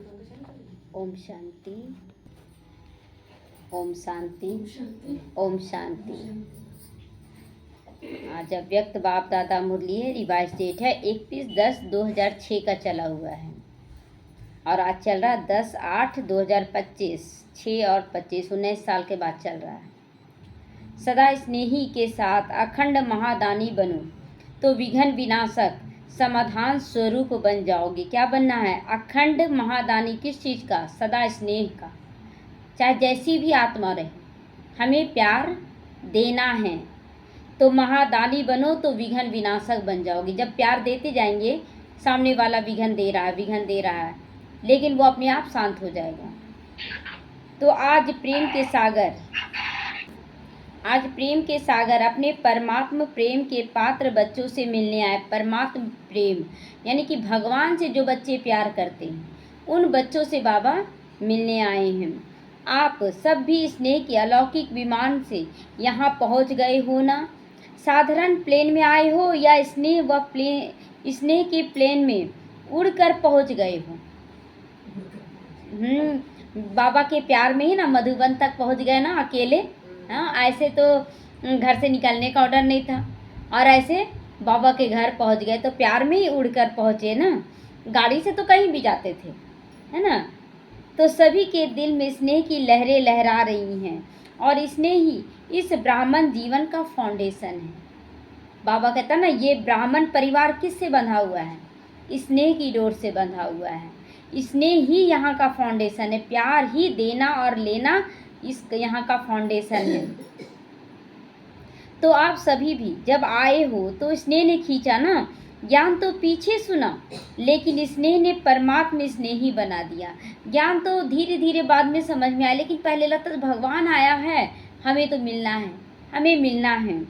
ओम शांति, ओम शांति, ओम शांति। आज अव्यक्त बाप दादा मुरली है। रिवाइज डेट है 31/10/2006 का चला हुआ है और आज चल रहा 10/8/2025। 6 और 25 19 साल के बाद चल रहा है। सदा स्नेही के साथ अखंड महादानी बनो तो विघ्न विनाशक समाधान स्वरूप बन जाओगे। क्या बनना है? अखंड महादानी। किस चीज़ का? सदा स्नेह का। चाहे जैसी भी आत्मा रहे, हमें प्यार देना है तो महादानी बनो तो विघ्न विनाशक बन जाओगे। जब प्यार देते जाएंगे, सामने वाला विघ्न दे रहा है, लेकिन वो अपने आप शांत हो जाएगा। तो आज प्रेम के सागर अपने परमात्म प्रेम के पात्र बच्चों से मिलने आए। परमात्म प्रेम यानी कि भगवान से जो बच्चे प्यार करते हैं, उन बच्चों से बाबा मिलने आए हैं। आप सब भी स्नेह के अलौकिक विमान से यहाँ पहुँच गए हो ना? साधारण प्लेन में आए हो या स्नेह के प्लेन में उड़कर पहुँच गए हो? बाबा के प्यार में ही ना मधुबन तक पहुँच गए ना अकेले। हाँ, ऐसे तो घर से निकलने का ऑर्डर नहीं था और ऐसे बाबा के घर पहुंच गए तो प्यार में ही उड़कर पहुंचे ना। गाड़ी से तो कहीं भी जाते थे, है ना। तो सभी के दिल में स्नेह की लहरें लहरा रही हैं और स्नेह ही इस ब्राह्मण जीवन का फाउंडेशन है। बाबा कहता ना, ये ब्राह्मण परिवार किससे बंधा हुआ है? स्नेह की डोर से बंधा हुआ है। स्नेह ही यहाँ का फाउंडेशन है। प्यार ही देना और लेना इस यहाँ का फाउंडेशन है। तो आप सभी भी जब आए हो तो स्नेह ने खींचा ना। ज्ञान तो पीछे सुना, लेकिन स्नेह ने परमात्मा स्नेह ही बना दिया। ज्ञान तो धीरे धीरे बाद में समझ में आया, लेकिन पहले लगता था भगवान आया है, हमें तो मिलना है, हमें मिलना है।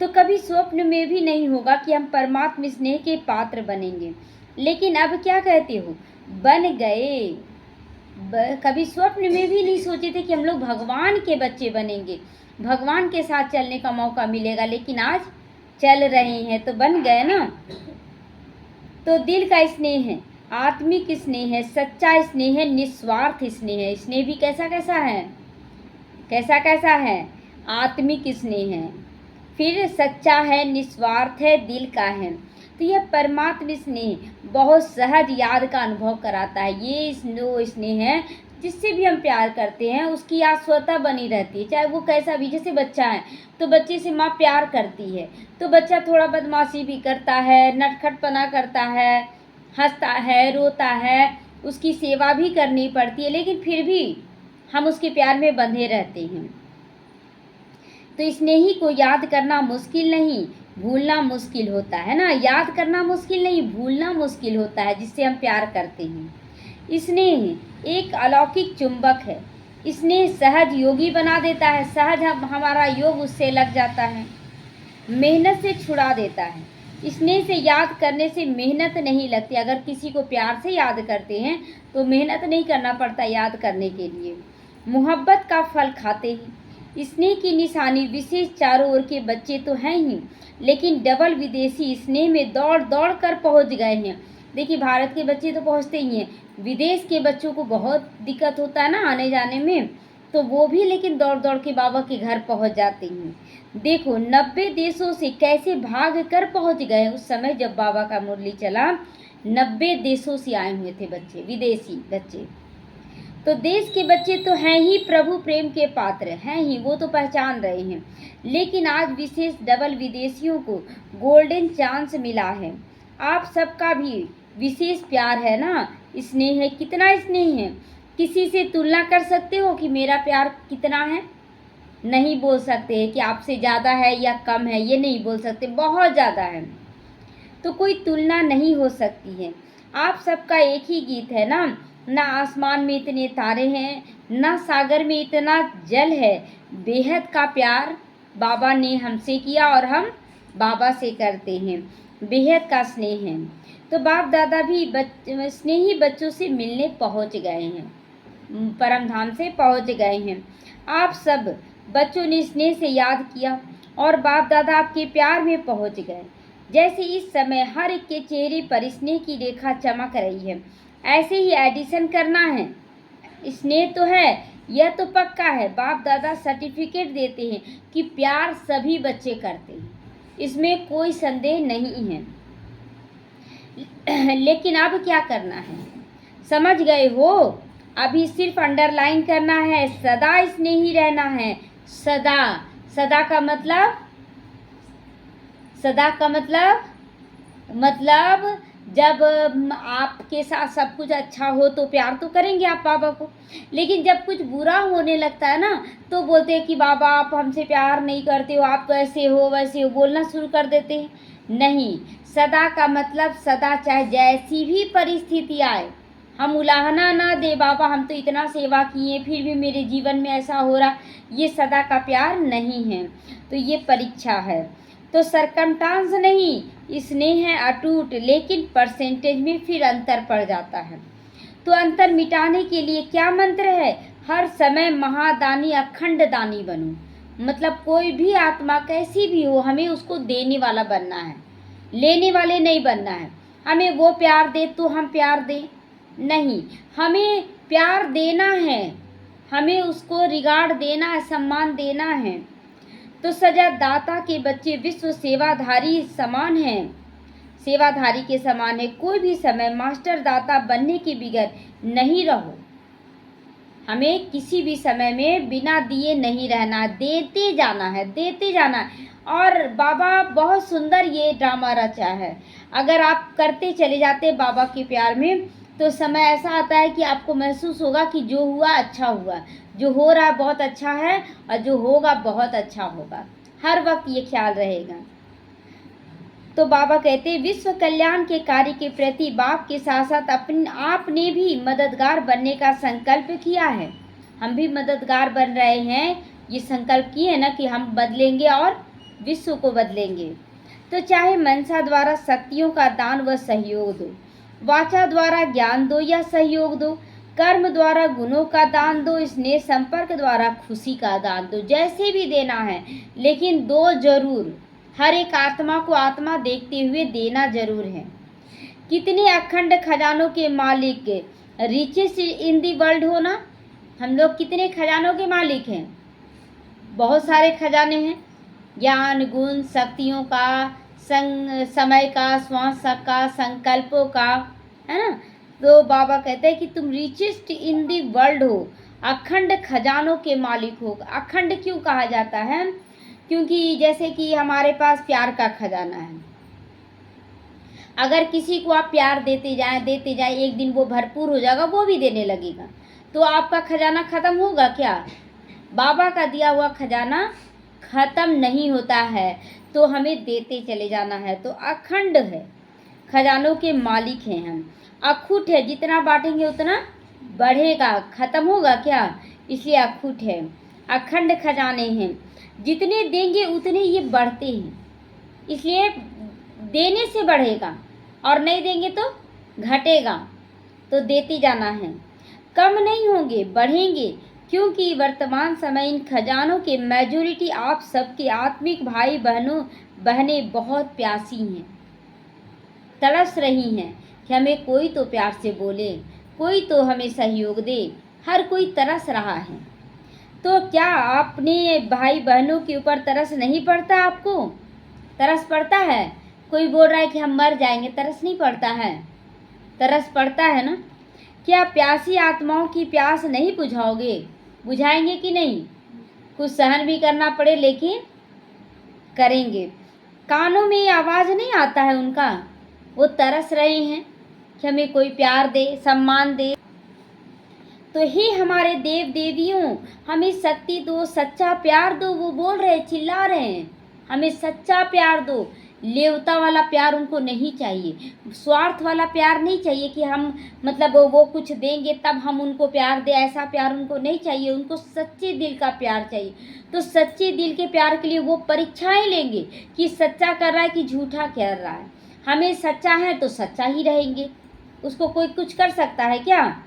तो कभी स्वप्न में भी नहीं होगा कि हम परमात्मा स्नेह के पात्र बनेंगे। लेकिन अब क्या कहते हो? बन गए। कभी स्वप्न में भी नहीं सोचे थे कि हम लोग भगवान के बच्चे बनेंगे, भगवान के साथ चलने का मौका मिलेगा, लेकिन आज चल रहे हैं तो बन गए ना। तो दिल का स्नेह है, आत्मिक स्नेह है, सच्चा स्नेह है, निस्वार्थ स्नेह है। स्नेह भी कैसा कैसा है? आत्मिक स्नेह है, फिर सच्चा है, निस्वार्थ है, दिल का है। तो यह परमात्मा स्नेह बहुत सहज याद का अनुभव कराता है। ये स्नेह है जिससे भी हम प्यार करते हैं, उसकी याद स्वतः बनी रहती है, चाहे वो कैसा भी। जैसे बच्चा है तो बच्चे से माँ प्यार करती है, तो बच्चा थोड़ा बदमाशी भी करता है, नटखटपना करता है, हंसता है, रोता है, उसकी सेवा भी करनी पड़ती है, लेकिन फिर भी हम उसके प्यार में बंधे रहते हैं। तो स्नेही को याद करना मुश्किल नहीं, भूलना मुश्किल होता है ना। याद करना मुश्किल नहीं, भूलना मुश्किल होता है, जिससे हम प्यार करते हैं। स्नेह एक अलौकिक चुंबक है। स्नेह सहज योगी बना देता है। सहज हमारा योग उससे लग जाता है, मेहनत से छुड़ा देता है। स्नेह से याद करने से मेहनत नहीं लगती। अगर किसी को प्यार से याद करते हैं तो मेहनत नहीं करना पड़ता याद करने के लिए। मोहब्बत का फल खाते हैं। स्नेह की निशानी विशेष चारों ओर के बच्चे तो हैं ही, लेकिन डबल विदेशी स्नेह में दौड़ दौड़ कर पहुँच गए हैं। देखिए, भारत के बच्चे तो पहुँचते ही हैं, विदेश के बच्चों को बहुत दिक्कत होता है ना आने जाने में, तो वो भी लेकिन दौड़ दौड़ के बाबा के घर पहुँच जाते हैं। देखो 90 देशों से कैसे भाग कर पहुँच गए। उस समय जब बाबा का मुरली चला, 90 देशों से आए हुए थे बच्चे, विदेशी बच्चे। तो देश के बच्चे तो हैं ही प्रभु प्रेम के पात्र, हैं ही, वो तो पहचान रहे हैं, लेकिन आज विशेष डबल विदेशियों को गोल्डन चांस मिला है। आप सबका भी विशेष प्यार है ना, स्नेह है। कितना स्नेह है? किसी से तुलना कर सकते हो कि मेरा प्यार कितना है? नहीं बोल सकते कि आपसे ज़्यादा है या कम है, ये नहीं बोल सकते, बहुत ज़्यादा है। तो कोई तुलना नहीं हो सकती है। आप सबका एक ही गीत है ना आसमान में इतने तारे हैं, ना सागर में इतना जल है। बेहद का प्यार बाबा ने हमसे किया और हम बाबा से करते हैं। बेहद का स्नेह है। तो बाप दादा भी स्नेही बच्चों से मिलने पहुंच गए हैं, परम धाम से पहुंच गए हैं। आप सब बच्चों ने स्नेह से याद किया और बाप दादा आपके प्यार में पहुंच गए। जैसे इस समय हर एक के चेहरे पर स्नेह की रेखा चमक रही है। ऐसे ही एडिशन करना है। स्नेह तो है, यह तो पक्का है। बाप दादा सर्टिफिकेट देते हैं कि प्यार सभी बच्चे करते हैं, इसमें कोई संदेह नहीं है। लेकिन अब क्या करना है, समझ गए हो? अभी सिर्फ अंडरलाइन करना है, सदा स्नेही रहना है। सदा, सदा का मतलब, सदा का मतलब जब आपके साथ सब कुछ अच्छा हो तो प्यार तो करेंगे आप बाबा को, लेकिन जब कुछ बुरा होने लगता है ना तो बोलते हैं कि बाबा आप हमसे प्यार नहीं करते हो, आप तो ऐसे हो वैसे हो, बोलना शुरू कर देते हैं। नहीं, सदा का मतलब सदा, चाहे जैसी भी परिस्थिति आए, हम उलाहना ना दे बाबा हम तो इतना सेवा किए फिर भी मेरे जीवन में ऐसा हो रहा, ये सदा का प्यार नहीं है। तो ये परीक्षा है। तो सरकमस्टांस नहीं, स्नेह है अटूट, लेकिन परसेंटेज में फिर अंतर पड़ जाता है। तो अंतर मिटाने के लिए क्या मंत्र है, हर समय महादानी अखंड दानी बनो। मतलब कोई भी आत्मा कैसी भी हो, हमें उसको देने वाला बनना है, लेने वाले नहीं बनना है। हमें वो प्यार दे तो हम प्यार दें, नहीं, हमें प्यार देना है, हमें उसको रिगार्ड देना है, सम्मान देना है। तो सजा दाता के बच्चे विश्व सेवाधारी समान हैं, सेवाधारी के समान है। कोई भी समय मास्टर दाता बनने के बगैर नहीं रहो, हमें किसी भी समय में बिना दिए नहीं रहना, देते जाना है, देते जाना है। और बाबा बहुत सुंदर ये ड्रामा रचा है, अगर आप करते चले जाते बाबा के प्यार में तो समय ऐसा आता है कि आपको महसूस होगा कि जो हुआ अच्छा हुआ, जो हो रहा है बहुत अच्छा है और जो होगा बहुत अच्छा होगा, हर वक्त ये ख्याल रहेगा। तो बाबा कहते हैं विश्व कल्याण के कार्य के प्रति बाप के साथ साथ आपने भी मददगार बनने का संकल्प किया है। हम भी मददगार बन रहे हैं, ये संकल्प किए ना कि हम बदलेंगे और विश्व को बदलेंगे। तो चाहे मनसा द्वारा शक्तियों का दान व सहयोग दो, वाचा द्वारा ज्ञान दो या सहयोग दो, कर्म द्वारा गुणों का दान दो, स्नेह संपर्क द्वारा खुशी का दान दो, जैसे भी देना है, लेकिन दो जरूर। हर एक आत्मा को आत्मा देखते हुए देना जरूर है। कितने अखंड खजानों के मालिक, रिचेस्ट इन दी वर्ल्ड हो ना, हम लोग कितने खजानों के मालिक हैं, बहुत सारे खजाने हैं, ज्ञान गुण शक्तियों का, समय का, श्वास का, संकल्पों का, है ना। तो बाबा कहते हैं कि तुम रिचेस्ट इन दी वर्ल्ड हो, अखंड खजानों के मालिक हो। अखंड क्यों कहा जाता है, क्योंकि जैसे कि हमारे पास प्यार का खजाना है, अगर किसी को आप प्यार देते जाएं एक दिन वो भरपूर हो जाएगा, वो भी देने लगेगा, तो आपका खजाना ख़त्म होगा क्या? बाबा का दिया हुआ खजाना ख़त्म नहीं होता है, तो हमें देते चले जाना है। तो अखंड है, खजानों के मालिक हैं हम। अखुट है, जितना बांटेंगे उतना बढ़ेगा, ख़त्म होगा क्या? इसलिए अखुट है, अखंड खजाने हैं, जितने देंगे उतने ये बढ़ते हैं, इसलिए देने से बढ़ेगा और नहीं देंगे तो घटेगा। तो देते जाना है, कम नहीं होंगे, बढ़ेंगे, क्योंकि वर्तमान समय इन खजानों के मेजॉरिटी आप सबके आत्मिक भाई बहनें बहुत प्यासी हैं, तरस रही हैं कि हमें कोई तो प्यार से बोले, कोई तो हमें सहयोग दे, हर कोई तरस रहा है। तो क्या अपने भाई बहनों के ऊपर तरस नहीं पड़ता? आपको तरस पड़ता है? कोई बोल रहा है कि हम मर जाएंगे, तरस नहीं पड़ता है? तरस पड़ता है ना। क्या प्यासी आत्माओं की प्यास नहीं बुझाओगे? बुझाएंगे कि नहीं? कुछ सहन भी करना पड़े लेकिन करेंगे। कानों में आवाज़ नहीं आता है उनका, वो तरस रहे हैं कि हमें कोई प्यार दे, सम्मान दे। तो हे हमारे देव देवियों, हमें शक्ति दो, सच्चा प्यार दो। वो बोल रहे, चिल्ला रहे हैं, हमें सच्चा प्यार दो। लेवता वाला प्यार उनको नहीं चाहिए, स्वार्थ वाला प्यार नहीं चाहिए कि हम मतलब वो कुछ देंगे तब हम उनको प्यार दें, ऐसा प्यार उनको नहीं चाहिए। उनको सच्चे दिल का प्यार चाहिए। तो सच्चे दिल के प्यार के लिए वो परीक्षाएं लेंगे कि सच्चा कर रहा है कि झूठा कर रहा है। हमें सच्चा है तो सच्चा ही रहेंगे, उसको कोई कुछ कर सकता है क्या?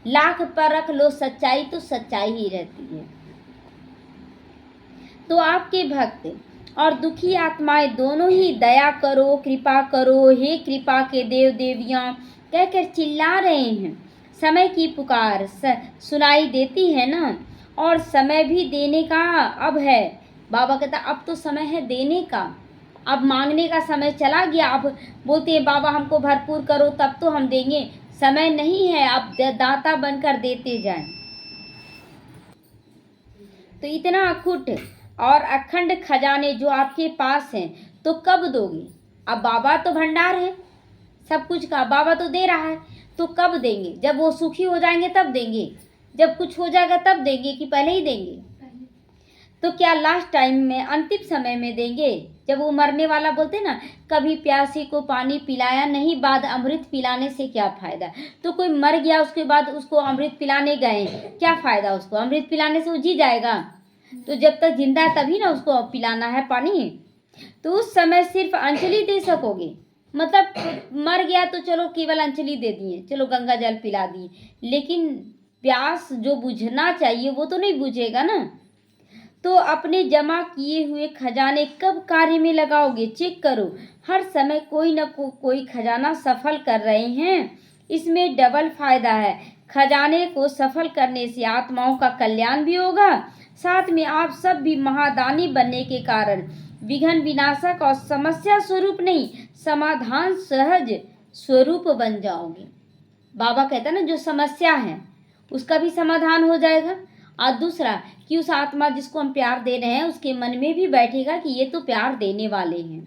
लाख पर रख लो सच्चाई तो सच्चाई ही रहती है। तो आपके भक्त और दुखी आत्माएं दोनों ही दया करो, कृपा करो। हे कृपा के देव देवियाँ, कहकर चिल्ला रहे हैं। समय की पुकार सुनाई देती है ना, और समय भी देने का अब है। बाबा कहता अब तो समय है देने का, अब मांगने का समय चला गया। अब बोलते हैं बाबा हमको भरपूर करो तब तो हम देंगे, समय नहीं है, अब दाता बनकर देते जाएं। तो इतना अखुट और अखंड खजाने जो आपके पास हैं तो कब दोगे? अब बाबा तो भंडार है सब कुछ का, बाबा तो दे रहा है, तो कब देंगे? जब वो सुखी हो जाएंगे तब देंगे, जब कुछ हो जाएगा तब देंगे कि पहले ही देंगे? तो क्या लास्ट टाइम में, अंतिम समय में देंगे? जब वो मरने वाला बोलते ना, कभी प्यासी को पानी पिलाया नहीं, बाद अमृत पिलाने से क्या फ़ायदा। तो कोई मर गया उसके बाद उसको अमृत पिलाने गए, क्या फ़ायदा उसको? अमृत पिलाने से वो जी जाएगा? तो जब तक जिंदा है तभी ना उसको पिलाना है पानी। तो उस समय सिर्फ अंजलि दे सकोगे, मतलब मर गया तो चलो केवल अंजलि दे दिए, चलो गंगा जल पिला दिए, लेकिन प्यास जो बुझना चाहिए वो तो नहीं बुझेगा ना। तो अपने जमा किए हुए खजाने कब कार्य में लगाओगे? चेक करो, हर समय कोई न कोई खजाना सफल कर रहे हैं। इसमें डबल फायदा है। खजाने को सफल करने से आत्माओं का कल्याण भी होगा, साथ में आप सब भी महादानी बनने के कारण विघ्न विनाशक और समस्या स्वरूप नहीं, समाधान सहज स्वरूप बन जाओगे। बाबा कहता ना जो समस्या है उसका भी समाधान हो जाएगा, और दूसरा कि उस आत्मा जिसको हम प्यार दे रहे हैं उसके मन में भी बैठेगा कि ये तो प्यार देने वाले हैं।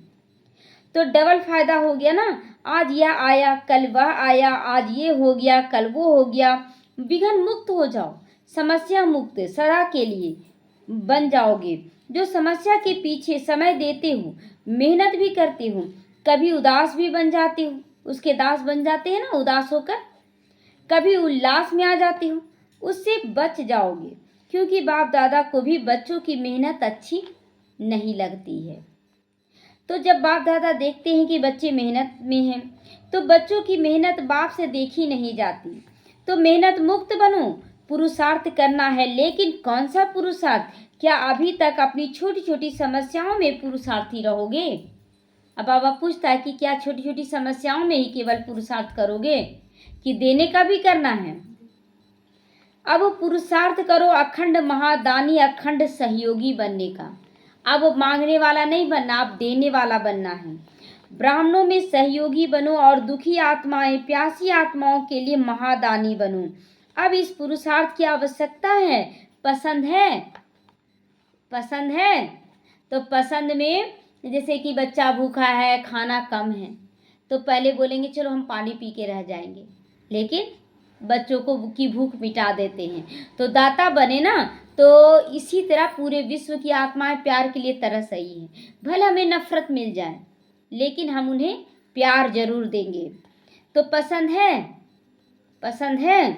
तो डबल फायदा हो गया ना, आज यह आया कल वह आया, आज ये हो गया कल वो हो गया। विघ्न मुक्त हो जाओ, समस्या मुक्त सदा के लिए बन जाओगे। जो समस्या के पीछे समय देते हो, मेहनत भी करते हो, कभी उदास भी बन जाते हो, उसके दास बन जाते हैं ना उदास होकर, कभी उल्लास में आ जाते हो, उससे बच जाओगे। क्योंकि बाप दादा को भी बच्चों की मेहनत अच्छी नहीं लगती है। तो जब बाप दादा देखते हैं कि बच्चे मेहनत में हैं तो बच्चों की मेहनत बाप से देखी नहीं जाती। तो मेहनत मुक्त बनो, पुरुषार्थ करना है, लेकिन कौन सा पुरुषार्थ? क्या अभी तक अपनी छोटी छोटी समस्याओं में पुरुषार्थी रहोगे? अब बाबा पूछता है कि क्या छोटी छोटी समस्याओं में ही केवल पुरुषार्थ करोगे कि देने का भी करना है? अब पुरुषार्थ करो अखंड महादानी, अखंड सहयोगी बनने का। अब मांगने वाला नहीं बनना, अब देने वाला बनना है। ब्राह्मणों में सहयोगी बनो और दुखी आत्माएं, प्यासी आत्माओं के लिए महादानी बनो। अब इस पुरुषार्थ की आवश्यकता है। पसंद है? पसंद है तो पसंद में जैसे कि बच्चा भूखा है, खाना कम है, तो पहले बोलेंगे चलो हम पानी पी के रह जाएंगे, लेकिन बच्चों को की भूख मिटा देते हैं। तो दाता बने ना, तो इसी तरह पूरे विश्व की आत्माएं प्यार के लिए तरस रही हैं। भले हमें नफरत मिल जाए लेकिन हम उन्हें प्यार जरूर देंगे। तो पसंद है? पसंद है?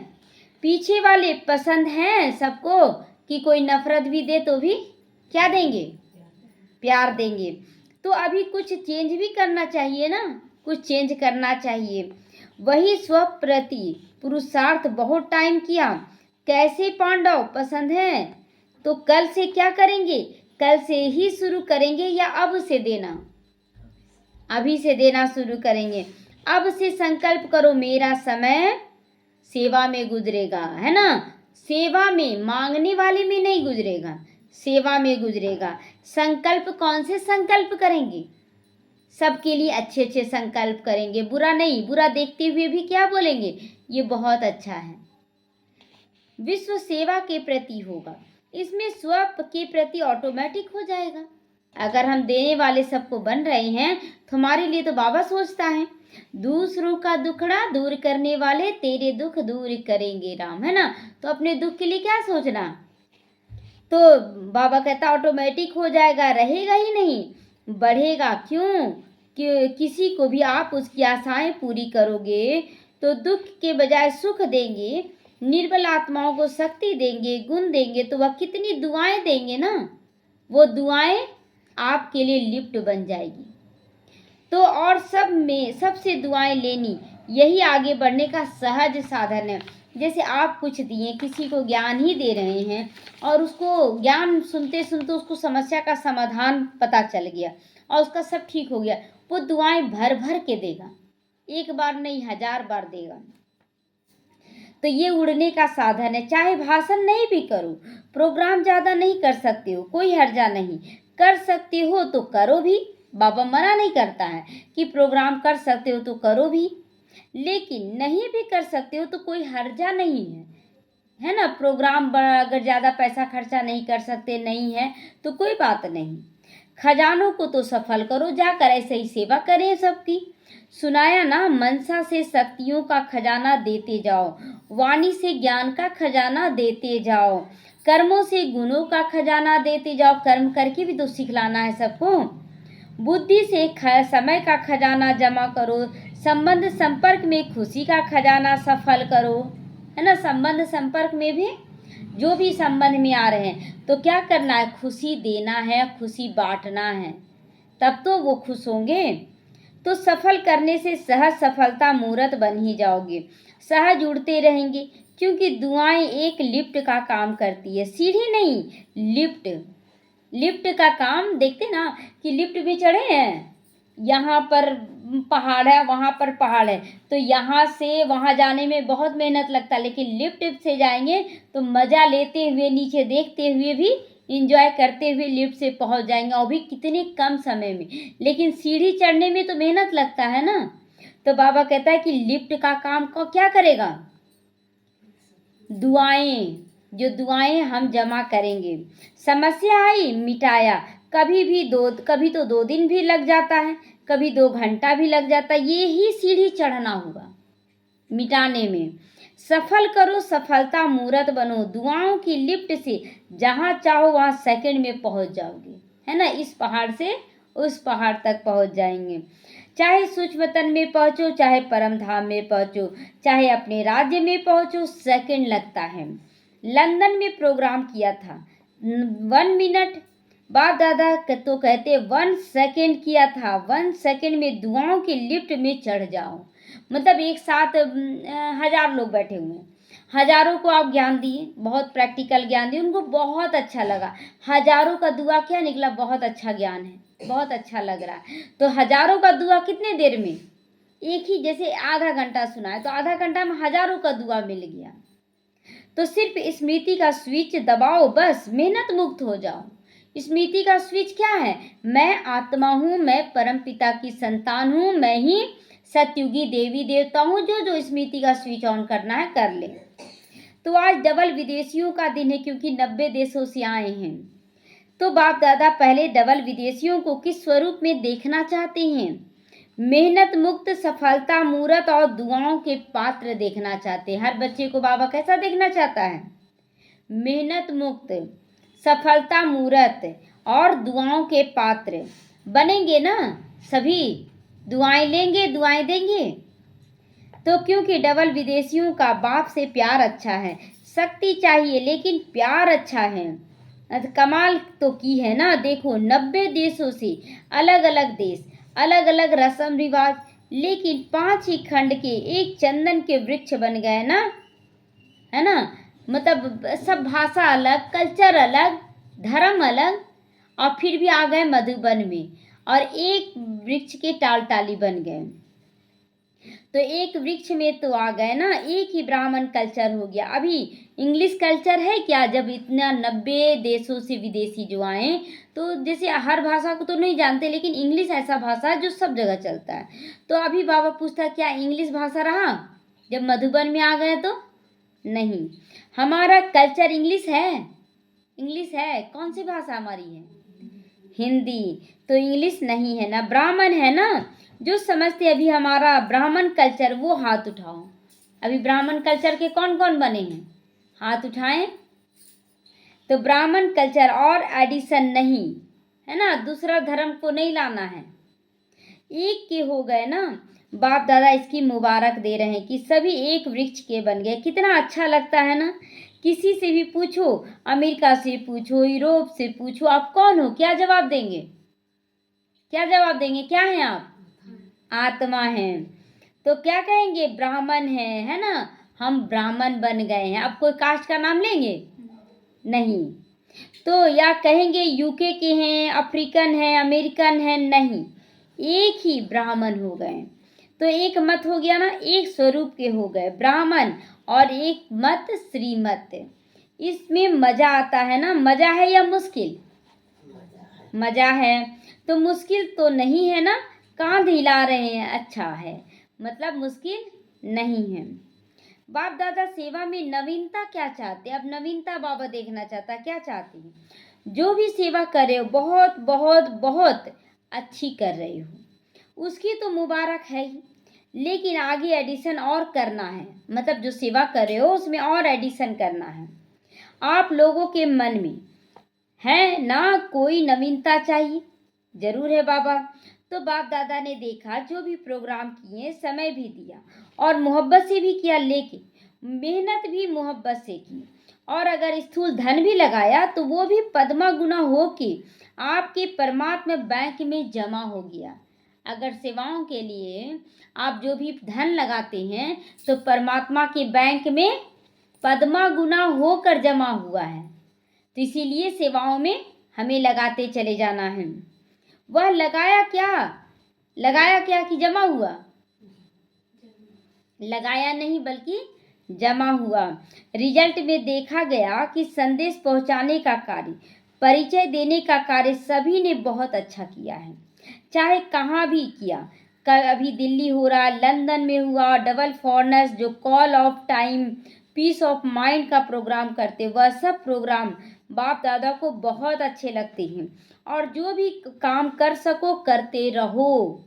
पीछे वाले पसंद हैं सबको कि कोई नफरत भी दे तो भी क्या देंगे? प्यार देंगे। तो अभी कुछ चेंज भी करना चाहिए ना, कुछ चेंज करना चाहिए। वही स्वप्रति पुरुषार्थ बहुत टाइम किया। कैसे पांडव? पसंद है? तो कल से क्या करेंगे? कल से ही शुरू करेंगे या अब से देना? अभी से देना शुरू करेंगे। अब से संकल्प करो मेरा समय सेवा में गुजरेगा, है ना? सेवा में, मांगने वाले में नहीं गुजरेगा, सेवा में गुजरेगा। संकल्प कौन से संकल्प करेंगे? सबके लिए अच्छे अच्छे संकल्प करेंगे, बुरा नहीं। बुरा देखते हुए भी क्या बोलेंगे? ये बहुत अच्छा है। विश्व सेवा के प्रति होगा, इसमें स्व के प्रति ऑटोमेटिक हो जाएगा। अगर हम देने वाले सबको बन रहे हैं तो हमारे लिए तो बाबा सोचता है, दूसरों का दुखड़ा दूर करने वाले तेरे दुख दूर करेंगे राम, है ना? तो अपने दुख के लिए क्या सोचना? तो बाबा कहता ऑटोमेटिक हो जाएगा, रहेगा ही नहीं, बढ़ेगा। क्यों? कि किसी को भी आप उसकी आशाएं पूरी करोगे तो दुख के बजाय सुख देंगे, निर्बल आत्माओं को शक्ति देंगे, गुण देंगे, तो वह कितनी दुआएं देंगे ना, वो दुआएं आपके लिए लिफ्ट बन जाएगी। तो और सब में सबसे दुआएं लेनी, यही आगे बढ़ने का सहज साधन है। जैसे आप कुछ दिए, किसी को ज्ञान ही दे रहे हैं और उसको ज्ञान सुनते सुनते उसको समस्या का समाधान पता चल गया और उसका सब ठीक हो गया, वो दुआएं भर भर के देगा। एक बार नहीं 1000 बार देगा। तो ये उड़ने का साधन है। चाहे भाषण नहीं भी करो, प्रोग्राम ज़्यादा नहीं कर सकते हो, कोई हर्जा नहीं, कर सकते हो तो करो भी। बाबा मना नहीं करता है कि प्रोग्राम कर सकते हो तो करो भी, लेकिन नहीं भी कर सकते हो तो कोई हर्जा नहीं है ना। प्रोग्राम अगर ज़्यादा पैसा खर्चा नहीं कर सकते नहीं है तो कोई बात नहीं। खजानों को तो सफल करो, जाकर ऐसे ही सेवा करें सबकी। सुनाया ना, मनसा से शक्तियों का खजाना देते जाओ, वाणी से ज्ञान का खजाना देते जाओ, कर्मों से गुणों का खजाना देते जाओ, कर्म करके भी तो सिखलाना है सबको। बुद्धि से समय का खजाना जमा करो, संबंध संपर्क में खुशी का खजाना सफल करो, है ना। संबंध संपर्क में भी जो भी संबंध में आ रहे हैं तो क्या करना है, खुशी देना है, खुशी बांटना है, तब तो वो खुश होंगे। तो सफल करने से सहज सफलता मूर्त बन ही जाओगे। सहज उड़ते रहेंगे, क्योंकि दुआएं एक लिफ्ट का काम करती है, सीढ़ी नहीं, लिफ्ट। लिफ्ट का काम देखते ना कि लिफ्ट भी चढ़े हैं, यहाँ पर पहाड़ है, वहाँ पर पहाड़ है, तो यहाँ से वहाँ जाने में बहुत मेहनत लगता है, लेकिन लिफ्ट से जाएंगे तो मज़ा लेते हुए, नीचे देखते हुए भी इंजॉय करते हुए लिफ्ट से पहुँच जाएंगे, और भी कितने कम समय में। लेकिन सीढ़ी चढ़ने में तो मेहनत लगता है ना। तो बाबा कहता है कि लिफ्ट का काम को क्या करेगा, दुआएं, जो दुआएं हम जमा करेंगे। समस्या आई, मिटाया, कभी तो 2 दिन भी लग जाता है, कभी 2 घंटा भी लग जाता है, ये ही सीढ़ी चढ़ना होगा मिटाने में। सफल करो, सफलता मूर्त बनो, दुआओं की लिफ्ट से जहाँ चाहो वहाँ सेकंड में पहुँच जाओगे, है ना। इस पहाड़ से उस पहाड़ तक पहुँच जाएंगे। चाहे सूक्ष्म वतन में पहुँचो, चाहे परम धाम में पहुँचो, चाहे अपने राज्य में पहुँचो, सेकंड लगता है। लंदन में प्रोग्राम किया था 1 मिनट, बाप दादा तो कहते 1 सेकंड किया था। 1 सेकंड में दुआओं की लिफ्ट में चढ़ जाओ। मतलब एक साथ 1000 लोग बैठे हुए हैं, हजारों को आप ज्ञान दिए, बहुत प्रैक्टिकल ज्ञान दिए, उनको बहुत अच्छा लगा। हजारों का दुआ क्या निकला, बहुत अच्छा ज्ञान है, बहुत अच्छा लग रहा है। तो हजारों का दुआ कितने देर में, एक ही, जैसे आधा घंटा सुना है तो आधा घंटा में हजारों का दुआ मिल गया। तो सिर्फ स्मृति का स्विच दबाओ, बस मेहनत मुक्त हो जाओ। स्मृति का स्विच क्या है, मैं आत्मा हूँ, मैं परम पिता की संतान हूँ, मैं ही सतयुगी देवी देवता हूँ। जो स्मृति का स्विच ऑन करना है कर ले। तो आज डबल विदेशियों का दिन है, क्योंकि 90 देशों से आए हैं। तो बाप दादा पहले डबल विदेशियों को किस स्वरूप में देखना चाहते हैं, मेहनत मुक्त, सफलता मूर्त और दुआओं के पात्र देखना चाहते हैं। हर बच्चे को बाबा कैसा देखना चाहता है, मेहनत मुक्त, सफलता मूर्त और दुआओं के पात्र बनेंगे ना सभी, दुआएं लेंगे, दुआएं देंगे। तो क्योंकि डबल विदेशियों का बाप से प्यार अच्छा है, शक्ति चाहिए लेकिन प्यार अच्छा है। कमाल तो की है ना, देखो 90 देशों से, अलग अलग देश, अलग अलग रस्म रिवाज, लेकिन 5 ही खंड के एक चंदन के वृक्ष बन गए ना, है ना। मतलब सब भाषा अलग, कल्चर अलग, धर्म अलग, और फिर भी आ गए मधुबन में और एक वृक्ष के टाल टाली बन गए। तो एक वृक्ष में तो आ गए ना, एक ही ब्राह्मण कल्चर हो गया। अभी इंग्लिश कल्चर है क्या, जब इतना 90 देशों से विदेशी जो आए, तो जैसे हर भाषा को तो नहीं जानते, लेकिन इंग्लिश ऐसा भाषा है जो सब जगह चलता है। तो अभी बाबा पूछता क्या इंग्लिश भाषा रहा जब मधुबन में आ गए, तो नहीं। हमारा कल्चर इंग्लिश है, इंग्लिश है, कौन सी भाषा हमारी है, हिंदी। तो इंग्लिश नहीं है ना, ब्राह्मण है ना। जो समझते अभी हमारा ब्राह्मण कल्चर, वो हाथ उठाओ। अभी ब्राह्मण कल्चर के कौन कौन बने हैं, हाथ उठाएं। तो ब्राह्मण कल्चर और एडिशन नहीं है ना, दूसरा धर्म को नहीं लाना है, एक के हो गए ना। बाप दादा इसकी मुबारक दे रहे हैं कि सभी एक वृक्ष के बन गए। कितना अच्छा लगता है ना। किसी से भी पूछो, अमेरिका से पूछो, यूरोप से पूछो, आप कौन हो, क्या जवाब देंगे, क्या जवाब देंगे, क्या हैं आप, आत्मा हैं। तो क्या कहेंगे, ब्राह्मण है ना, हम ब्राह्मण बन गए हैं। अब कोई कास्ट का नाम लेंगे, नहीं। तो या कहेंगे यूके के हैं, अफ्रीकन हैं, अमेरिकन हैं, नहीं, एक ही ब्राह्मण हो गए। तो एक मत हो गया ना, एक स्वरूप के हो गए ब्राह्मण और एक मत श्रीमत। इसमें मजा आता है ना, मजा है या मुश्किल? मजा है। तो मुश्किल तो नहीं है ना, कांध हिला रहे हैं, अच्छा है, मतलब मुश्किल नहीं है। बाप दादा सेवा में नवीनता क्या चाहते हैं? अब नवीनता बाबा देखना चाहता है, क्या चाहते हैं? जो भी सेवा कर रहे हो बहुत बहुत बहुत अच्छी कर रहे हो, उसकी तो मुबारक है ही, लेकिन आगे एडिशन और करना है, मतलब जो सेवा कर रहे हो उसमें और एडिशन करना है। आप लोगों के मन में है ना कोई नवीनता चाहिए? जरूर है बाबा। तो बाप दादा ने देखा जो भी प्रोग्राम किए, समय भी दिया और मोहब्बत से भी किया, लेकिन मेहनत भी मोहब्बत से की, और अगर स्थूल धन भी लगाया तो वो भी पद्मा गुना हो के आपके परमात्मा बैंक में जमा हो गया। अगर सेवाओं के लिए आप जो भी धन लगाते हैं तो परमात्मा के बैंक में पद्मा गुना होकर जमा हुआ है। तो इसीलिए सेवाओं में हमें लगाते चले जाना है। वह लगाया क्या? लगाया क्या कि जमा हुआ? लगाया नहीं बल्कि जमा हुआ। रिजल्ट में देखा गया कि संदेश पहुंचाने का कार्य, परिचय देने का कार्य सभी ने बहुत अच्छा किया है, चाहे कहाँ भी किया। अभी दिल्ली हो रहा, लंदन में हुआ, डबल फॉरनेस जो call of time peace of mind का प्रोग्राम करते, वह सब प्रोग्राम बाप दादा को बहुत अच्छे लगते हैं। और जो भी काम कर सको करते रहो,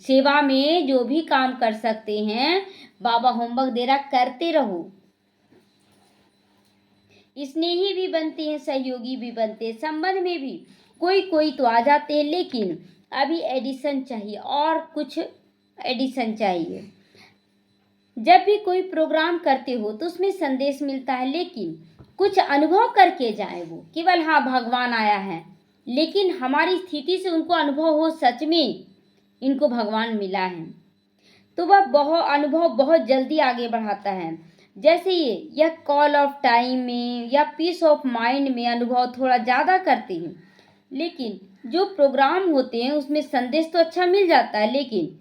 सेवा में जो भी काम कर सकते हैं बाबा होमवर्क दे रहा, करते रहो। स्नेही भी बनते हैं, सहयोगी भी बनते हैं, संबंध में भी कोई कोई तो आ जाते हैं, लेकिन अभी एडिशन चाहिए और कुछ एडिशन चाहिए। जब भी कोई प्रोग्राम करते हो तो उसमें संदेश मिलता है, लेकिन कुछ अनुभव करके जाए। वो केवल हाँ भगवान आया है, लेकिन हमारी स्थिति से उनको अनुभव हो सच में इनको भगवान मिला है, तो वह बहुत अनुभव बहुत जल्दी आगे बढ़ाता है। जैसे यह कॉल ऑफ टाइम में या पीस ऑफ माइंड में अनुभव थोड़ा ज़्यादा करते हैं, लेकिन जो प्रोग्राम होते हैं उसमें संदेश तो अच्छा मिल जाता है, लेकिन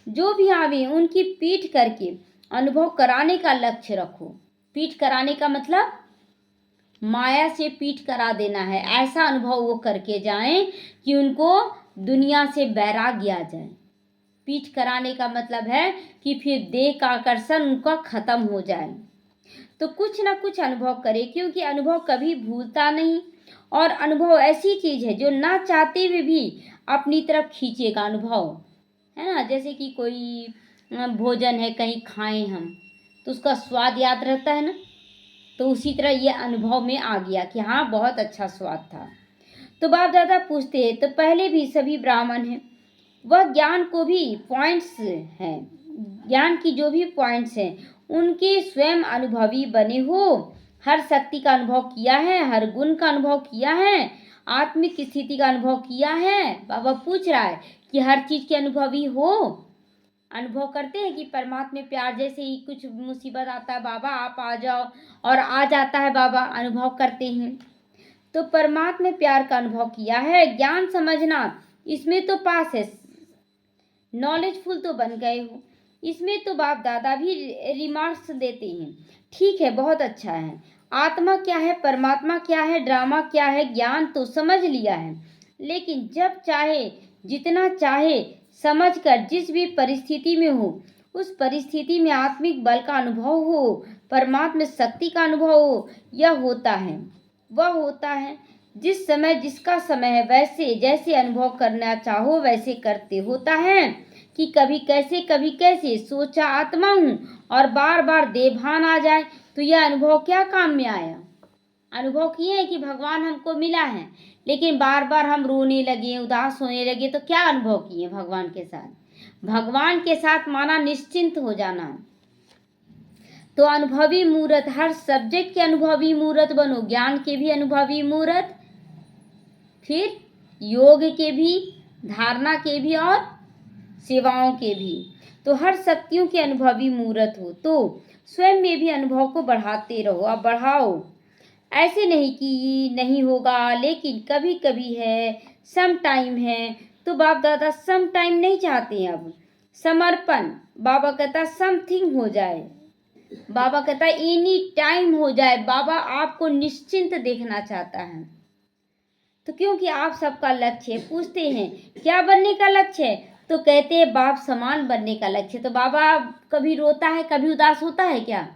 जो भी आवे उनकी पीठ करके अनुभव कराने का लक्ष्य रखो। पीठ कराने का मतलब माया से पीठ करा देना है, ऐसा अनुभव वो करके जाएं कि उनको दुनिया से वैराग्य आ जाए। पीठ कराने का मतलब है कि फिर देह का आकर्षण उनका खत्म हो जाए। तो कुछ ना कुछ अनुभव करे, क्योंकि अनुभव कभी भूलता नहीं, और अनुभव ऐसी चीज है जो ना चाहते हुए भी अपनी तरफ खींचेगा। अनुभव है ना, जैसे कि कोई भोजन है कहीं खाएं हम तो उसका स्वाद याद रहता है ना, तो उसी तरह ये अनुभव में आ गया कि हाँ बहुत अच्छा स्वाद था। तो बाप दादा पूछते हैं, तो पहले भी सभी ब्राह्मण हैं, वह ज्ञान को भी पॉइंट्स हैं, ज्ञान की जो भी पॉइंट्स हैं उनके स्वयं अनुभवी बने हो। हर शक्ति का अनुभव किया है, हर गुण का अनुभव किया है, आत्मिक स्थिति का अनुभव किया है। बाबा पूछ रहा है कि हर चीज के अनुभवी हो। अनुभव करते हैं कि परमात्मा में प्यार, जैसे ही कुछ मुसीबत आता है बाबा आप आ जाओ, और आ जाता है बाबा, अनुभव करते हैं। तो परमात्मा में प्यार का अनुभव किया है। ज्ञान समझना इसमें तो पास है, नॉलेजफुल तो बन गए हो। इसमें तो बाप दादा भी रिमार्क्स देते हैं, ठीक है बहुत अच्छा है। आत्मा क्या है, परमात्मा क्या है, ड्रामा क्या है, ज्ञान तो समझ लिया है, लेकिन जब चाहे जितना चाहे समझकर जिस भी परिस्थिति में हो उस परिस्थिति में आत्मिक बल का अनुभव हो, परमात्मा शक्ति का अनुभव हो, यह होता है, वह होता है। जिस समय जिसका समय है वैसे जैसे अनुभव करना चाहो वैसे करते होता है कि कभी कैसे सोचा आत्मा हूँ और बार बार देभान आ जाए, तो यह अनुभव क्या काम में आया? अनुभव किए कि भगवान हमको मिला है, लेकिन बार बार हम रोने लगे, उदास होने लगे, तो क्या अनुभव किए भगवान के साथ? भगवान के साथ माना निश्चिंत हो जाना। तो अनुभवी मूर्त, हर सब्जेक्ट के अनुभवी मूर्त बनो, ज्ञान के भी अनुभवी मूर्त, फिर योग के भी, धारणा के भी और सेवाओं के भी। तो हर शक्तियों के अनुभवी मूर्त हो, तो स्वयं में भी अनुभव को बढ़ाते रहो। अब बढ़ाओ, ऐसे नहीं कि नहीं होगा, लेकिन कभी कभी है, सम टाइम है। तो बाप दादा सम टाइम नहीं चाहते हैं, अब समर्पण, बाबा कहता समथिंग हो जाए, बाबा कहता एनी टाइम हो जाए। बाबा आपको निश्चिंत देखना चाहता है। तो क्योंकि आप सबका लक्ष्य है, पूछते हैं क्या बनने का लक्ष्य है, तो कहते हैं बाप समान बनने का लक्ष्य। तो बाबा कभी रोता है, कभी उदास होता है क्या?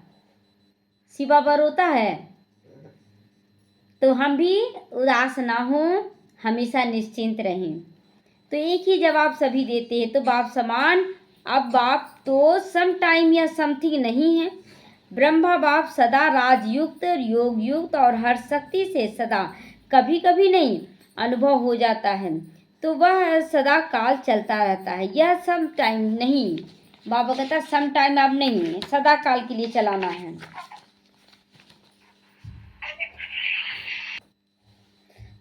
शिव बाबा रोता है? तो हम भी उदास ना हो, हमेशा निश्चिंत रहें। तो एक ही जवाब सभी देते हैं, तो बाप समान। अब बाप तो सम टाइम या समथिंग नहीं है। ब्रह्मा बाप सदा राजयुक्त, योग युक्त और हर शक्ति से सदा कभी कभी नहीं अनुभव हो जाता है, तो वह सदा काल चलता रहता है। यह सम टाइम नहीं, बाबा कहता सम टाइम अब नहीं है, सदा काल के लिए चलाना है।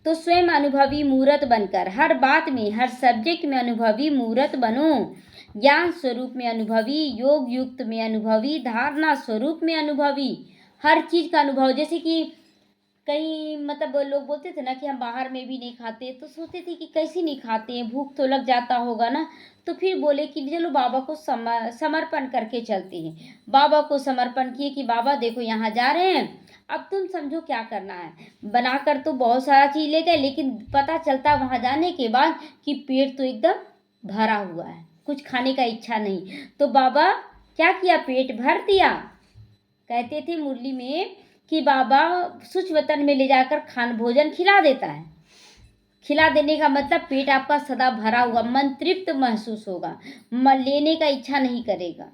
तो स्वयं अनुभवी मूर्त बनकर हर बात में, हर सब्जेक्ट में अनुभवी मूर्त बनो। ज्ञान स्वरूप में अनुभवी, योग युक्त में अनुभवी, धारणा स्वरूप में अनुभवी, हर चीज का अनुभव। जैसे कि कई मतलब लोग बोलते थे ना कि हम बाहर में भी नहीं खाते, तो सोचते थे कि कैसे नहीं खाते हैं, भूख तो लग जाता होगा ना। तो फिर बोले कि चलो बाबा को समर्पण करके चलते हैं। बाबा को समर्पण किए कि बाबा देखो यहाँ जा रहे हैं, अब तुम समझो क्या करना है। बनाकर तो बहुत सारा चीज ले गए, लेकिन पता चलता वहां जाने के बाद कि पेट तो एकदम भरा हुआ है, कुछ खाने का इच्छा नहीं। तो बाबा क्या किया, पेट भर दिया। कहते थे मुरली में कि बाबा सुच वतन में ले जाकर खान भोजन खिला देता है। खिला देने का मतलब पेट आपका सदा भरा हुआ, मन तृप्त महसूस होगा, मन लेने का इच्छा नहीं करेगा।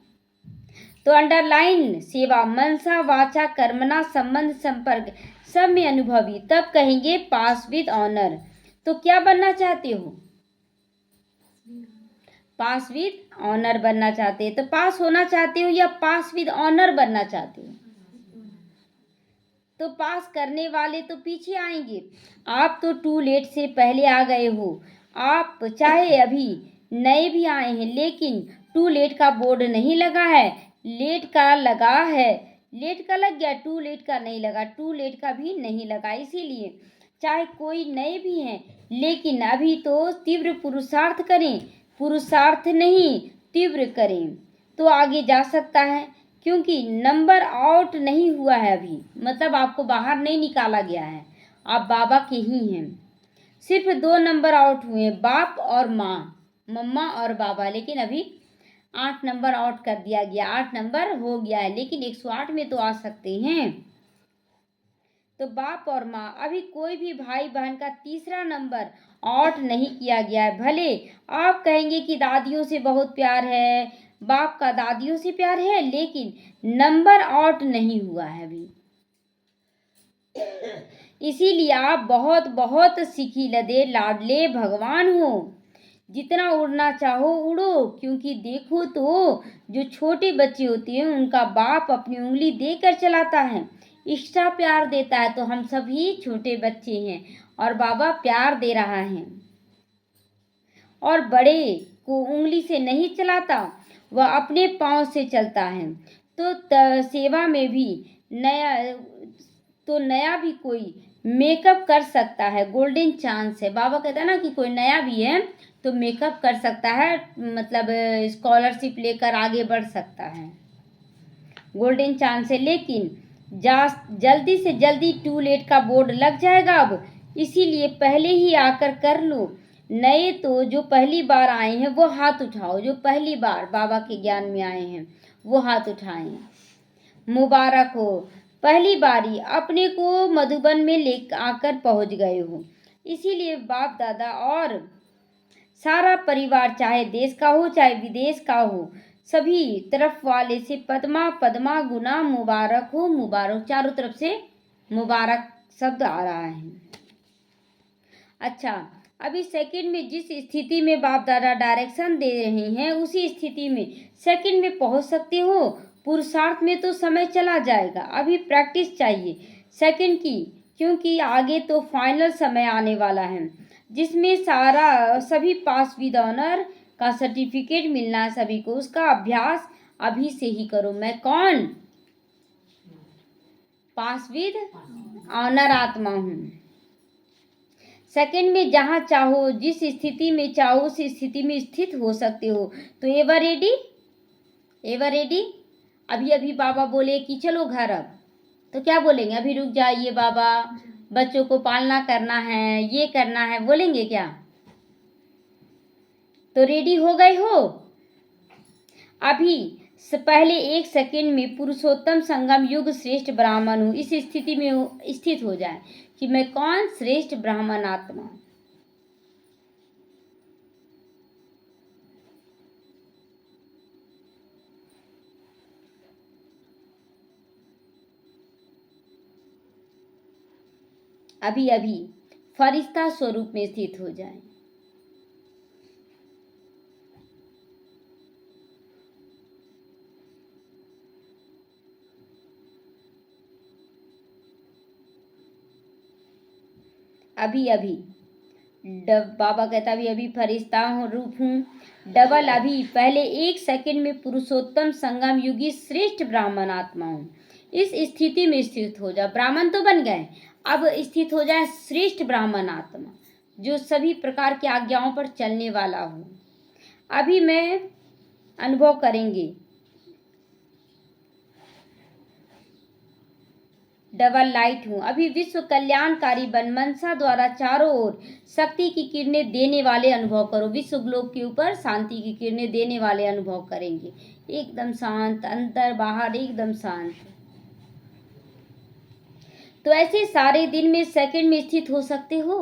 तो अंडरलाइन सेवा मनसा वाचा कर्मना संबंध संपर्क सब में अनुभवी, तब कहेंगे पास विद ऑनर। तो क्या बनना चाहते हो? पास विद ऑनर बनना चाहते हो। तो पास होना चाहते हो या पास विद ऑनर बनना चाहते हो? तो पास करने वाले तो पीछे आएंगे। आप तो टू लेट से पहले आ गए हो। आप चाहे अभी नए भी आए हैं, लेकिन टू लेट का बोर्ड नहीं लगा है, लेट का लगा है। लेट का लग गया, टू लेट का नहीं लगा, टू लेट का भी नहीं लगा। इसीलिए चाहे कोई नए भी हैं, लेकिन अभी तो तीव्र पुरुषार्थ करें, पुरुषार्थ नहीं तीव्र करें, तो आगे जा सकता है। क्योंकि नंबर आउट नहीं हुआ है अभी, मतलब आपको बाहर नहीं निकाला गया है, आप बाबा के ही हैं। सिर्फ 2 नंबर आउट हुए, बाप और माँ, मम्मा और बाबा, लेकिन अभी 8 नंबर आउट कर दिया गया, 8 नंबर हो गया है, लेकिन 108 में तो आ सकते हैं। तो बाप और माँ, अभी कोई भी भाई बहन का तीसरा नंबर आउट नहीं किया गया है। भले आप कहेंगे कि दादियों से बहुत प्यार है, बाप का दादियों से प्यार है, लेकिन नंबर आउट नहीं हुआ है अभी। इसीलिए आप बहुत बहुत सीखी लदे लाडले भगवान हो। जितना उड़ना चाहो उड़ो, क्योंकि देखो तो जो छोटे बच्चे होते हैं उनका बाप अपनी उंगली देकर चलाता है, एक्स्ट्रा प्यार देता है। तो हम सभी छोटे बच्चे हैं और बाबा प्यार दे रहा है, और बड़े को उंगली से नहीं चलाता, वह अपने पाँव से चलता है। तो सेवा में भी नया भी कोई मेकअप कर सकता है, गोल्डन चांस है। बाबा कहता है ना कि कोई नया भी है तो मेकअप कर सकता है, मतलब स्कॉलरशिप लेकर आगे बढ़ सकता है, गोल्डन चांस है। लेकिन जल्दी से जल्दी टू लेट का बोर्ड लग जाएगा अब, इसीलिए पहले ही आकर कर लो। नए तो जो पहली बार आए हैं वो हाथ उठाओ, जो पहली बार बाबा के ज्ञान में आए हैं वो हाथ उठाएं। मुबारक हो, पहली बारी अपने को मधुबन में ले आकर पहुंच गए हो। इसीलिए बाप दादा और सारा परिवार, चाहे देश का हो चाहे विदेश का हो, सभी तरफ वाले से पद्मा पद्मा गुना मुबारक हो, मुबारक, चारों तरफ से मुबारक शब्द आ रहा है। अच्छा, अभी सेकंड में जिस स्थिति में बाप दादा डायरेक्शन दे रहे हैं, उसी स्थिति में सेकंड में पहुंच सकते हो। पुरुषार्थ में तो समय चला जाएगा, अभी प्रैक्टिस चाहिए सेकंड की, क्योंकि आगे तो फाइनल समय आने वाला है, जिसमें सभी पास विद ऑनर का सर्टिफिकेट मिलना है सभी को। उसका अभ्यास अभी से ही करो। मैं कौन? पास विद ऑनर आत्मा हूँ। सेकंड में जहाँ चाहो, जिस स्थिति में चाहो उस स्थिति में स्थित हो सकते हो। तो एवर रेडी, एवर रेडी। अभी अभी बाबा बोले कि चलो घर, अब तो क्या बोलेंगे? अभी रुक जाइए बाबा, बच्चों को पालना करना है, ये करना है, बोलेंगे क्या? तो रेडी हो गए हो? अभी पहले 1 सेकंड में पुरुषोत्तम संगम युग श्रेष्ठ ब्राह्मण हूँ, इस स्थिति में स्थित हो जाए कि मैं कौन? श्रेष्ठ ब्राह्मण आत्मा हूँ। अभी अभी फरिश्ता स्वरूप में स्थित हो जाए। अभी अभी बाबा कहता अभी अभी फरिश्ता रूप हूँ, डबल अभी पहले 1 सेकंड में पुरुषोत्तम संगम युगी श्रेष्ठ ब्राह्मण आत्मा हूँ, इस स्थिति में स्थित हो जा। ब्राह्मण तो बन गए, अब स्थित हो जाए श्रेष्ठ ब्राह्मण आत्मा, जो सभी प्रकार की आज्ञाओं पर चलने वाला हो। अभी मैं अनुभव करेंगे डबल लाइट हूँ। अभी विश्व कल्याणकारी बन मनसा द्वारा चारों ओर शक्ति की किरणें देने वाले अनुभव करो। विश्व ग्लोब के ऊपर शांति की किरणें देने वाले अनुभव करेंगे। एकदम शांत, अंदर बाहर एकदम शांत। तो ऐसे सारे दिन में सेकंड में स्थित हो सकते हो,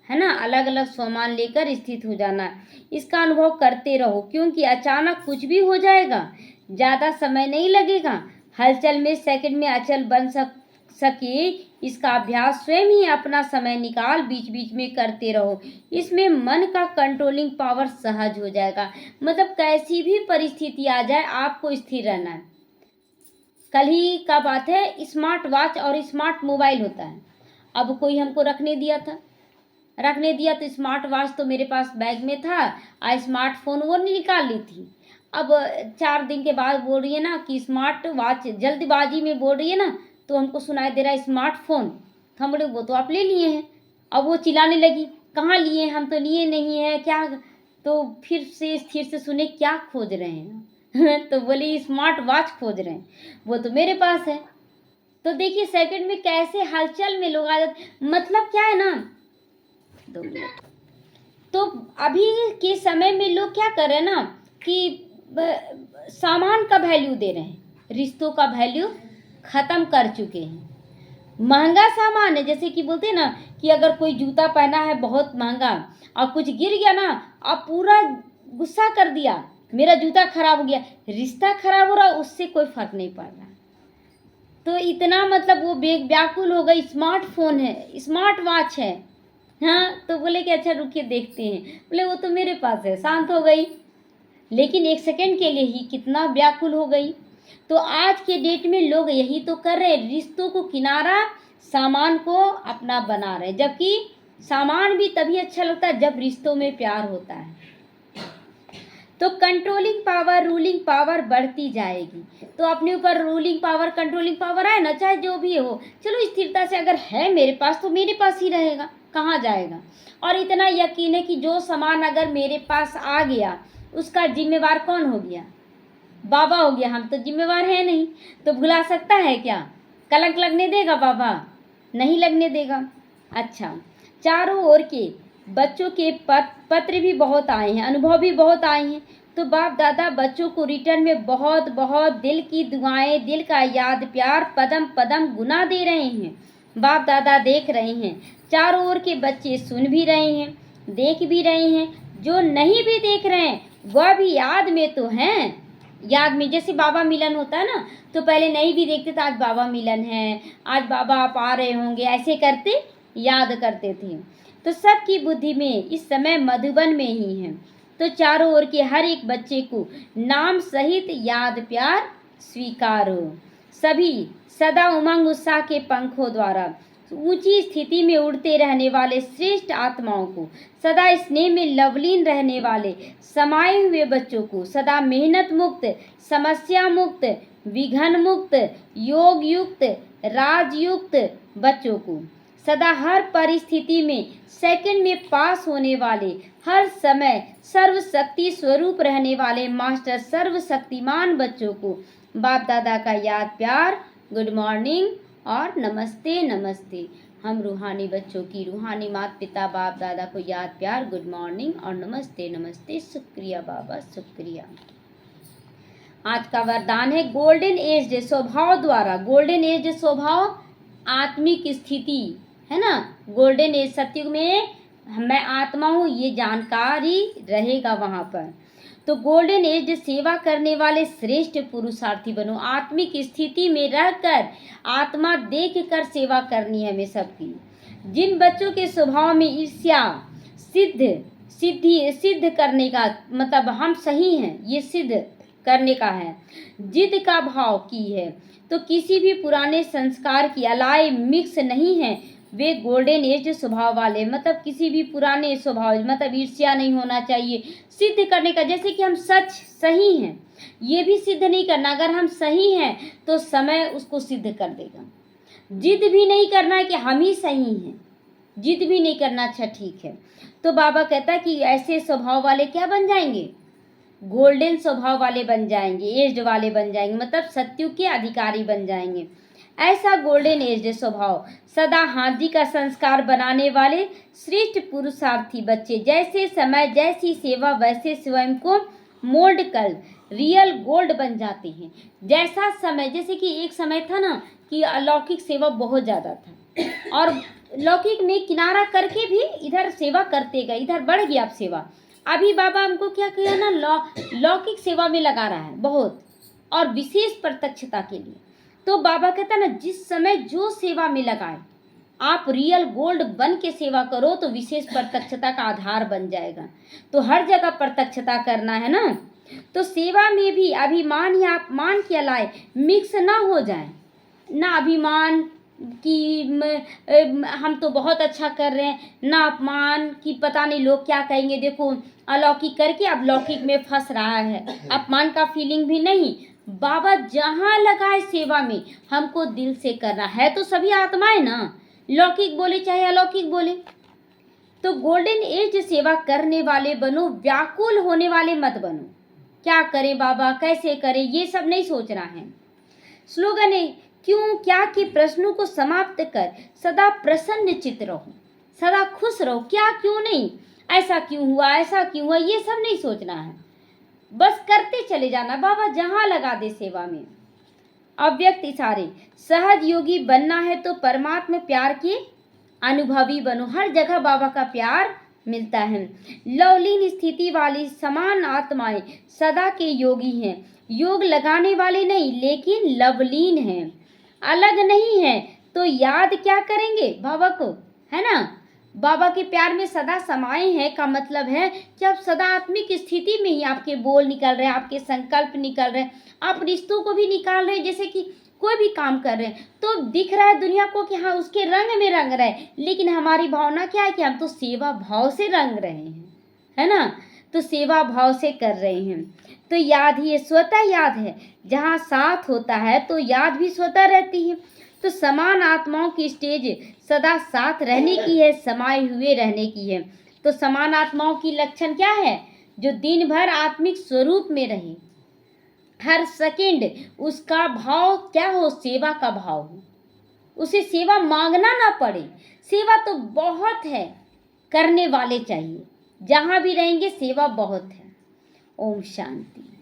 है ना? अलग अलग स्वमान लेकर स्थित हो जाना, इसका अनुभव करते रहो, क्योंकि अचानक कुछ भी हो जाएगा, ज़्यादा समय नहीं लगेगा। हलचल में सेकंड में अचल बन सके, इसका अभ्यास स्वयं ही अपना समय निकाल बीच बीच में करते रहो। इसमें मन का कंट्रोलिंग पावर सहज हो जाएगा। मतलब कैसी भी परिस्थिति आ जाए, आपको स्थिर रहना है। कल ही का बात है, स्मार्ट वॉच और स्मार्ट मोबाइल होता है। अब कोई हमको रखने दिया तो स्मार्ट वॉच तो मेरे पास बैग में था, और स्मार्टफोन वो नहीं निकाल ली थी। अब 4 दिन के बाद बोल रही है ना कि स्मार्ट वॉच, जल्दबाजी में बोल रही है ना, तो हमको सुनाई दे रहा है स्मार्टफोन। तो हम बोले वो तो आप ले लिए हैं। अब वो चिल्लाने लगी, कहाँ लिए? हम तो लिए नहीं है, क्या? तो फिर से स्थिर से सुने, क्या खोज रहे हैं? तो बोली स्मार्ट वॉच खोज रहे हैं, वो तो मेरे पास है। तो देखिए सेकंड में कैसे हलचल में लोग आ जाते। मतलब क्या है ना, 2 मिनट। तो अभी के समय में लोग क्या कर रहे हैं ना कि सामान का वैल्यू दे रहे हैं, रिश्तों का वैल्यू खत्म कर चुके हैं। महंगा सामान है, जैसे कि बोलते हैं ना कि अगर कोई जूता पहना है बहुत महंगा और कुछ गिर गया ना, आप पूरा गुस्सा कर दिया, मेरा जूता खराब हो गया, रिश्ता खराब हो रहा, उससे कोई फर्क नहीं पड़ रहा। तो इतना मतलब वो व्याकुल हो गई। स्मार्टफोन है, स्मार्ट वॉच है, हाँ। तो बोले कि अच्छा रुकिए देखते हैं। बोले वो तो मेरे पास है। शांत हो गई, लेकिन 1 सेकंड के लिए ही कितना व्याकुल हो गई। तो आज के डेट में लोग यही तो कर रहे हैं, रिश्तों को किनारा, सामान को अपना बना रहे। जबकि सामान भी तभी अच्छा लगता है जब रिश्तों में प्यार होता है। तो कंट्रोलिंग पावर, रूलिंग पावर बढ़ती जाएगी। तो अपने ऊपर रूलिंग पावर, कंट्रोलिंग पावर आए ना, चाहे जो भी हो, चलो स्थिरता से अगर है मेरे पास तो मेरे पास ही रहेगा, कहाँ जाएगा। और इतना यकीन है कि जो सामान अगर मेरे पास आ गया, उसका जिम्मेवार कौन हो गया? बाबा हो गया। हम तो जिम्मेवार है नहीं, तो भुला सकता है क्या? कलंक लगने देगा बाबा? नहीं लगने देगा। अच्छा, चारों ओर के बच्चों के पत्र भी बहुत आए हैं, अनुभव भी बहुत आए हैं। तो बाप दादा बच्चों को रिटर्न में बहुत बहुत दिल की दुआएं, दिल का याद प्यार पदम पदम गुना दे रहे हैं। बाप दादा देख रहे हैं, चारों ओर के बच्चे सुन भी रहे हैं, देख भी रहे हैं। जो नहीं भी देख रहे हैं वह भी याद में तो हैं। याद में जैसे बाबा मिलन होता है ना, तो पहले नहीं भी देखते थे, आज बाबा मिलन है, आज बाबा आप आ रहे होंगे, ऐसे करते याद करते थे। तो सबकी बुद्धि में इस समय मधुबन में ही है। तो चारों ओर के हर एक बच्चे को नाम सहित याद प्यार स्वीकार हो। सभी सदा उमंग उत्साह के पंखों द्वारा ऊंची स्थिति में उड़ते रहने वाले श्रेष्ठ आत्माओं को, सदा स्नेह में लवलीन रहने वाले समाये हुए बच्चों को, सदा मेहनत मुक्त, समस्या मुक्त, विघ्न मुक्त, योग युक्त, राजयुक्त बच्चों को, सदा हर परिस्थिति में सेकंड में पास होने वाले, हर समय सर्वशक्ति स्वरूप रहने वाले मास्टर सर्वशक्तिमान बच्चों को बाप दादा का याद प्यार, गुड मॉर्निंग और नमस्ते नमस्ते। हम रूहानी बच्चों की रूहानी माता पिता बाप दादा को याद प्यार, गुड मॉर्निंग और नमस्ते नमस्ते। शुक्रिया बाबा, शुक्रिया। आज का वरदान है गोल्डन एज स्वभाव द्वारा। गोल्डन एज स्वभाव आत्मिक स्थिति है ना। गोल्डन एज सतयुग में मैं आत्मा हूँ, ये जानकारी रहेगा वहाँ पर। तो गोल्डन एज सेवा करने वाले श्रेष्ठ पुरुषार्थी बनो। आत्मिक स्थिति में रहकर आत्मा देख कर सेवा करनी है हमें सबकी। जिन बच्चों के स्वभाव में ईर्ष्या सिद्ध करने का मतलब हम सही हैं ये सिद्ध करने का है, जिद का भाव की है, तो किसी भी पुराने संस्कार की अलाय मिक्स नहीं है, वे गोल्डन एज स्वभाव वाले। मतलब किसी भी पुराने स्वभाव, मतलब ईर्ष्या नहीं होना चाहिए, सिद्ध करने का। जैसे कि हम सही हैं, ये भी सिद्ध नहीं करना। अगर हम सही हैं तो समय उसको सिद्ध कर देगा। जिद भी नहीं करना है कि हम ही सही हैं, जिद भी नहीं करना। अच्छा ठीक है। तो बाबा कहता है कि ऐसे स्वभाव वाले क्या बन जाएंगे? गोल्डन स्वभाव वाले बन जाएंगे, एज्ड वाले बन जाएंगे, मतलब सतयुग के अधिकारी बन जाएंगे। ऐसा गोल्डन एज स्वभाव सदा हाजी का संस्कार बनाने वाले श्रेष्ठ पुरुषार्थी बच्चे जैसे समय जैसी सेवा वैसे स्वयं को मोल्ड कर रियल गोल्ड बन जाते हैं। जैसा समय, जैसे कि एक समय था ना कि अलौकिक सेवा बहुत ज़्यादा था और लौकिक में किनारा करके भी इधर सेवा करते गए, इधर बढ़ गई आप सेवा। अभी बाबा हमको क्या किया ना, लौकिक सेवा में लगा रहा है बहुत, और विशेष प्रत्यक्षता के लिए। तो बाबा कहता है ना, जिस समय जो सेवा में लगाए आप रियल गोल्ड बन के सेवा करो तो विशेष प्रत्यक्षता का आधार बन जाएगा। तो हर जगह प्रत्यक्षता करना है ना। तो सेवा में भी अभिमान या अपमान के अलाए मिक्स ना हो जाए। ना अभिमान कि हम तो बहुत अच्छा कर रहे हैं, ना अपमान कि पता नहीं लोग क्या कहेंगे, देखो अलौकिक करके अब लौकिक में फंस रहा है, अपमान का फीलिंग भी नहीं। बाबा जहाँ लगाए सेवा में हमको दिल से करना है। तो सभी आत्माएं ना, लौकिक बोले चाहे अलौकिक बोले। तो गोल्डन एज सेवा करने वाले बनो, व्याकुल होने वाले मत बनो। क्या करें बाबा, कैसे करें, ये सब नहीं सोचना है। स्लोगन है क्यों क्या के प्रश्नों को समाप्त कर सदा प्रसन्न चित्त रहो, सदा खुश रहो। क्या क्यों नहीं, ऐसा क्यों हुआ, ऐसा क्यों हुआ, ये सब नहीं सोचना है। बस करते चले जाना। बाबा जहाँ लगा दे सेवा में। अव्यक्त इशारे सहज योगी बनना है तो परमात्मा प्यार के अनुभवी बनो। हर जगह बाबा का प्यार मिलता है। लवलीन स्थिति वाली समान आत्माएं सदा के योगी हैं। योग लगाने वाले नहीं लेकिन लवलीन हैं, अलग नहीं है। तो याद क्या करेंगे बाबा को, है ना। बाबा के प्यार में सदा समाये हैं का मतलब है कि आप सदा आत्मिक स्थिति में ही आपके बोल निकल रहे हैं, आपके संकल्प निकल रहे हैं, आप रिश्तों को भी निकाल रहे हैं। जैसे कि कोई भी काम कर रहे हैं तो दिख रहा है दुनिया को कि हाँ उसके रंग में रंग रहे हैं, लेकिन हमारी भावना क्या है कि हम तो सेवा भाव से रंग रहे हैं, है ना। तो सेवा भाव से कर रहे हैं। तो याद ही स्वतः याद है, जहाँ साथ होता है तो याद भी स्वतः रहती है। तो समान आत्माओं की स्टेज सदा साथ रहने की है, समाये हुए रहने की है। तो समान आत्माओं की लक्षण क्या है? जो दिन भर आत्मिक स्वरूप में रहे, हर सेकंड उसका भाव क्या हो, सेवा का भाव हो, उसे सेवा मांगना ना पड़े। सेवा तो बहुत है, करने वाले चाहिए। जहाँ भी रहेंगे सेवा बहुत है। ओम शांति।